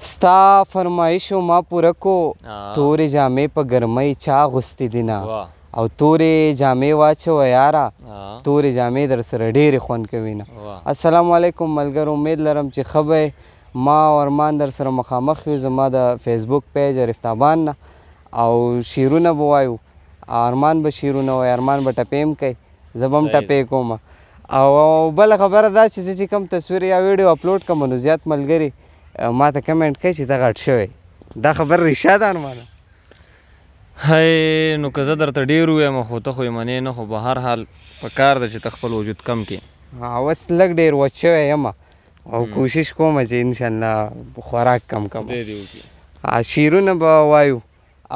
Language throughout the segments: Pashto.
ستا فرمایشو ما پوره کو تورې جامې په ګرمۍ چا اغوستې دینه او تورې جامې واچوه یاره تورې جامې در سره ډېرې خوند کوي نه. السلام علیکم ملګرو، امید لرم چې ښه به ما او ارمان در سره مخامخ یو زما د فیسبوک پیج رفتابان نه او شعرونه به وایو. ارمان به شعرونه وایي، ارمان به ټپې هم کوي، زه به هم ټپې کوم. او بله خبره دا چې زه چې کوم تصویر یا ویډیو اپلوډ کوم نو زیات ملګري ما ته کمنټ کوي چې ته غټ شوی. دا خبر رښتیا ده ارمانه؟ هی نو که زه درته ډېر ووایم خو ته خو یې منې نه، خو به هر حال په کار ده چې ته خپل وجود کم کړې. اوس لږ ډېر وچ شوی یم او کوشش کوم چې انشاءالله خوراک کم کم. شعرونه به وایو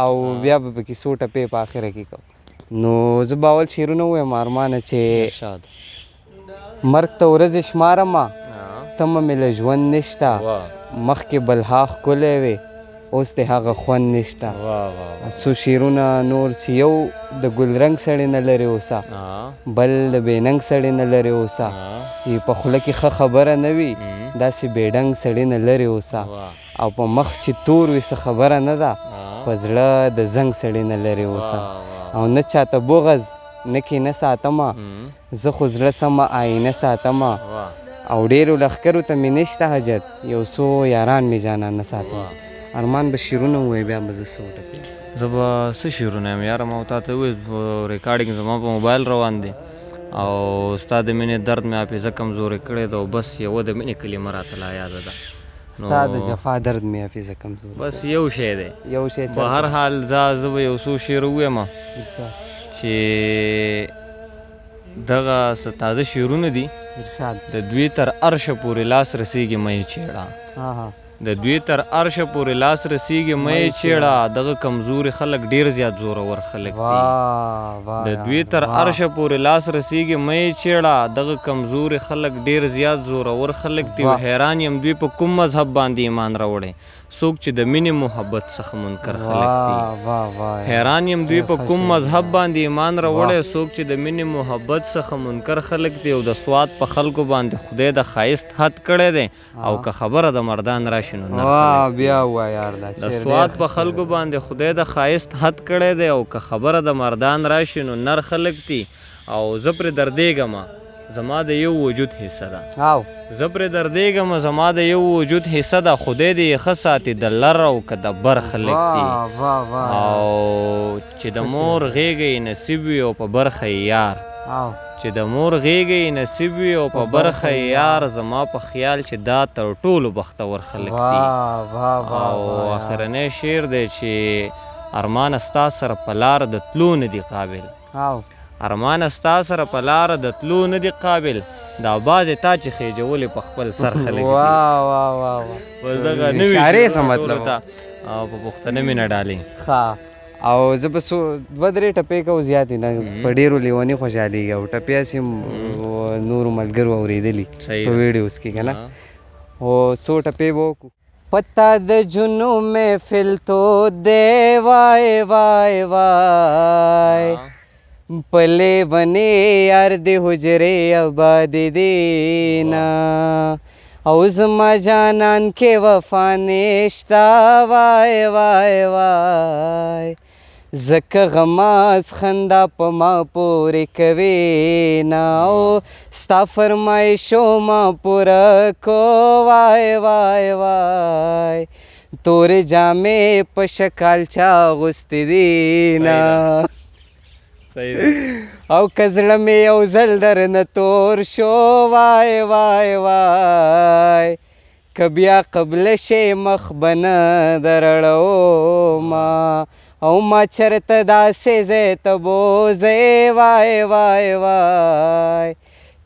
او بیا به پکې څو ټپې په آخره کې کوو. نو زه به اول شعرونه ووایم ارمانه چې مرګ ته ورځې شمارمه تمه مې له ژوند نشته، مخکې بلها ښکلی وې اوس د هغه خوند نشته. څو شعرونه نور چې یو د ګلرنګ سړی نه لرې اوسه، بل د بېننګ سړی نه لرې اوسه، چې په خوله کې ښه خبره نه وي داسې بېډنګ سړی نه لرې اوسه، او په مخ چې تور وي څه خبره نه ده په زړه د زنګ سړی نه لرې اوسه. او نه چاته بغز نه کینه ساتمه، زه خو زړه سمه آینه ساتمه، او ډېرو لښکرو ته مې نشته حاجت، یو څو یاران مې جانان نه ساتمه. ارمان به شعرونه ووایي بیا به زه څه وټپې. زه به څه شعرونه یم یاره، ما تا ته ووایي ریکارډینګ زما په موبایل روان دی او ستا د مینې درد مې حافظه کمزورې کړې ده او بس یوه د مینې کلمه راته لا یاده ده. ستا د جفا درد مې حافظه کمزورې بس یو شی دی، یو شی په هر حال زه به یو څو شعر ووایم چې دغه څه تازه شعرونه دي. د دوی تر عرشه پورې لاس رسیږي مې چیړه، د دوی تر عرشه پورې لاس رسیږي مې چیړه، دغه کمزوري خلک ډیر زیات زورور خلک دي. د دوی تر عرشه پورې لاس رسیږي مې چیړه، دغه کمزوري خلک ډیر زیات زورور خلک دي. حیران یم دوی په کوم مذهب باندې ایمان راوړی، څوک چې د مینې محبت څخه منکر خلک دي. حیران یم دوی په کوم مذهب باندې ایمان راوړی، څوک چې د مینې محبت څخه منکر خلک دي. او د سوات په خلکو باندې خدای د ښایست حد کړی دی، او که خبره د مردان راشي نو نر خلک دي. د سوات په خلکو باندې خدای د ښایست حد کړی دی، او که خبره د مردان راشي نو نر خلک دي. او زه پرې دردېږم زما د یو وجود حصه ده، زه پرې دردېږم زما د یو وجود حصه ده، خدای دې یې ښه ساتي د لر او که د بر خلک دي. او چې د مور غېږه یې نصیب وي او په برخه یې یار، چې د مور غېږه یې نصیب وي او په برخه یې یار، زما په خیال چې دا تر ټولو بختور خلک دي. او آخرنی شعر دی چې ارمان ستا سره په لاره د تلو نه دي قابل، ارمان ستا سره په لاره د تلو نه دي قابل، دا بعضې تا چې خېجولې په خپل سر خلک دي. بس دغه نوي ته او په پښتنه مینه ډالۍ. او زه به دوه درې ټپې کوو، زیاتې نه، په ډېرو لیوني خوشحالېږي او ټپې هسې نورو ملګرو اورېدلي په ویډیوز کې که نه. او څو ټپې به وکړو. پتا د جنو محفل تو دے وای وای وای، پلے بنے یار د حجرې آباد دینا، او زما جانان کې وفا نشتا وای وای وای، زکه غماز خندا په ما پورې کوي نه، او ستا فرمایشو ما پوره کو وای وای وای، تورې جامې په شکال چا اغوستې دي نه، او که زړه مې یو ځل درنه تور شو وای وای وای، که بیا قبله شی مخ به نه درړومه، او ما چرته داسې ځای ته بوځئ وای وای وای،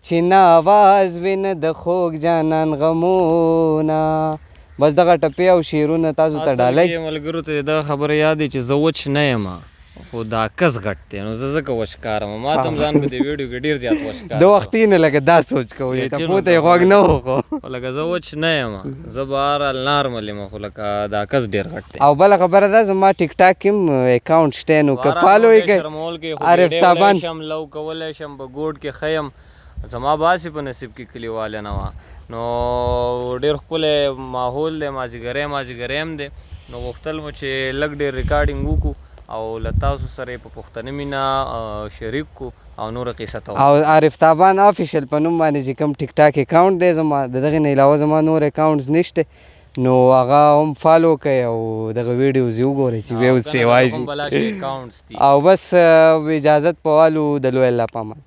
چې نه آواز وي نه د خوږ جانان غمونه. بس دغه ټپې او شعرونه تاسو ته ډالۍ. ملګرو ته دغه خبره یاد دی چې زه وچ نه یم خو دا کس غټ دی، نو زه ځکه وچکارم. ما ته هم ځان په دې ویډیو کې ډېر زیات وچکار د وختي نه لکه دا سوچ کوئ ټپو ته یې غوږ نه وخو لکه زه وچ نه یم، زه به هرحال نارمل یم، خو لکه دا کس ډېر غټ دی. او بله خبره ده زما ټیک ټاک کې هم اکاونټ شته، نو که فالو یې کوئ رفتابان شم لو کولی شم په ګوډ کې ښه یم، زما باسې په نصیب کې کلیواله نه وه. نو ډېر ښکلی ماحول دی، مازدیګری هم دی. نو غوښتل مو چې لږ ډېر ریکارډینګ وکړو او له تاسو سره یې په پښتني مینه شریک کړو او نوره قصه ته او عارف تابان آفیشل په نوم باندې چې کوم ټیک ټاک اکاونټ دی زما، د دغې نه علاوه زما نور اکاونټس نشته، نو هغه هم فالو کړئ او دغه ویډیوز یې وګورئ چې ویوز سیوا شي. او بس اجازت په والو د لوی الله په امان.